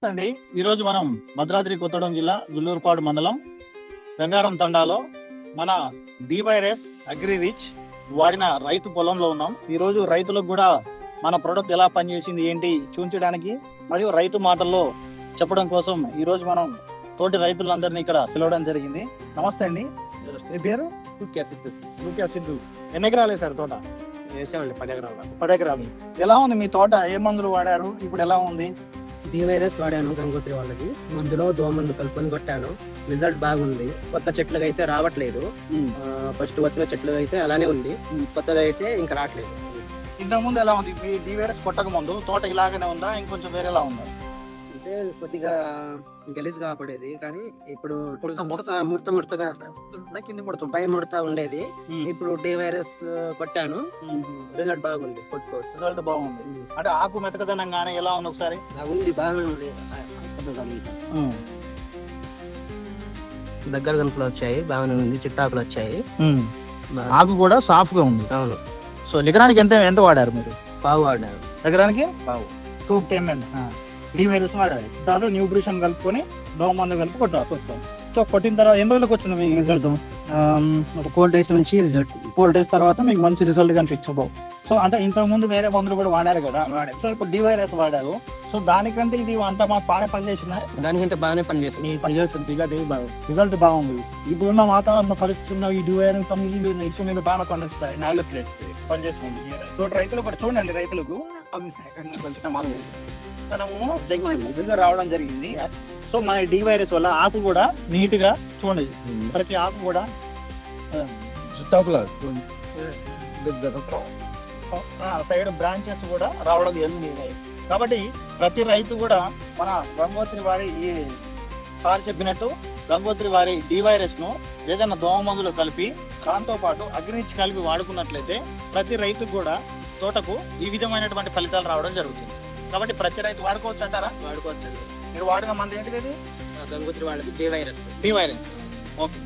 అండి ఈరోజు మనం భద్రాద్రి కొత్తగూడెం జిల్లా జుల్లూరుపాడు మండలం వెంగారం తండాలో మన డివైఎస్ అగ్రి రిచ్ వాడిన రైతు పొలంలో ఉన్నాం. ఈ రోజు రైతులకు కూడా మన ప్రొడక్ట్ ఎలా పనిచేసింది ఏంటి చూపించడానికి మరియు రైతు మాటల్లో చెప్పడం కోసం ఈ రోజు మనం తోటి రైతులందరినీ ఇక్కడ పిలవడం జరిగింది. నమస్తే అండి, మీ పేరు? సిద్ధు. ఎన్ని ఎకరాలు వేశారు తోట? వేసామండి 10 ఎకరాలు. 10 ఎకరాలు. ఎలా ఉంది మీ తోట? ఏ మందులు వాడారు? ఇప్పుడు ఎలా ఉంది? డివైరస్ వాడాను గంగోత్రి వాళ్ళది. మందులో దోమందు కలుపుకొని కొట్టాను. రిజల్ట్ బాగుంది. కొత్త చెట్లుగా అయితే రావట్లేదు. ఫస్ట్ వచ్చిన చెట్లు అయితే అలానే ఉంది. కొత్తది అయితే ఇంకా రావట్లేదు. ఇంతకు ముందు ఎలా ఉంది? మీ డివైరస్ కొట్టక ముందు తోట ఇలాగనే ఉందా, ఇంకొంచెం వేరేలా ఉందా? అంటే కొద్దిగా గలీజ్ కాకూడేది, కానీ ఇప్పుడు ముడతగా కింద ముడత పై ముడత ఉండేది. ఇప్పుడు డివైరస్ కొట్టాను, రిజల్ట్ బాగుంది. కొట్టుకోవచ్చు. రిజల్ట్ బాగుంది. అంటే ఆకు మెతకదనం గానీ ఎలా ఉంది ఒకసారి? ఉంది, బాగానే ఉంది. దగ్గర గంటలు వచ్చాయి, బాగానే ఉంది. చిట్టాకులు వచ్చాయి. ఆకు కూడా సాఫ్ట్ గా ఉంది. అవును. సో ఎకరానికి ఎంత వాడారు మీరు? పావు వాడాను. ఎకరానికి పావు 2 ml డివైరస్ వాడాలి. దాంట్లో న్యూట్రిషన్ కలుపుకొని దోమ మందు కలిపి కొట్టాం. సో కొట్టిన తర్వాత ఎన్ని రోజులకు వచ్చింది మీకు రిజల్ట్? ఒక 4 days నుంచి రిజల్ట్. 4 days తర్వాత మీకు మంచి రిజల్ట్ కనిపించబోవు. సో అంటే ఇంతకు ముందు వేరే మందులు కూడా వాడారు కదా, సో ఇప్పుడు డివైరస్ వాడారు. సో దానికంటే ఇది అంతా మాకు బాగా పనిచేసిందా? దానికంటే బాగానే పనిచేస్తుంది. పనిచేస్తుంది. రిజల్ట్ బాగుంది. ఇప్పుడున్న వాతావరణ పరిస్థితుల్లో ఈ డివైరస్ మీద బాగా పనిస్తాయి. పనిచేస్తుంది. సో రైతులు కూడా చూడండి, రైతులకు మనము రావడం జరిగింది. సో మన డివైరస్ వల్ల ఆకు కూడా నీట్ గా చూడండి, ప్రతి ఆకు కూడా సైడ్ బ్రాంచెస్ కూడా రావడం జరిగింది. కాబట్టి ప్రతి రైతు కూడా మన గంగోత్రి వారి ఈ సార్ చెప్పినట్టు గంగోత్రి వారి డివైరస్ ను ఏదైనా దోమ మందులు కలిపి దాంతో పాటు అగ్రిచ్ కలిపి వాడుకున్నట్లయితే ప్రతి రైతుకు కూడా తోటకు ఈ విధమైనటువంటి ఫలితాలు రావడం జరుగుతుంది. కాబట్టి ప్రతి రైతు వాడుకోవచ్చు అంటారా? వాడుకోవచ్చు. మీరు వాడిన మంది ఏంటిది? గంగోత్రి వాళ్ళది డివైరస్. ఓకే.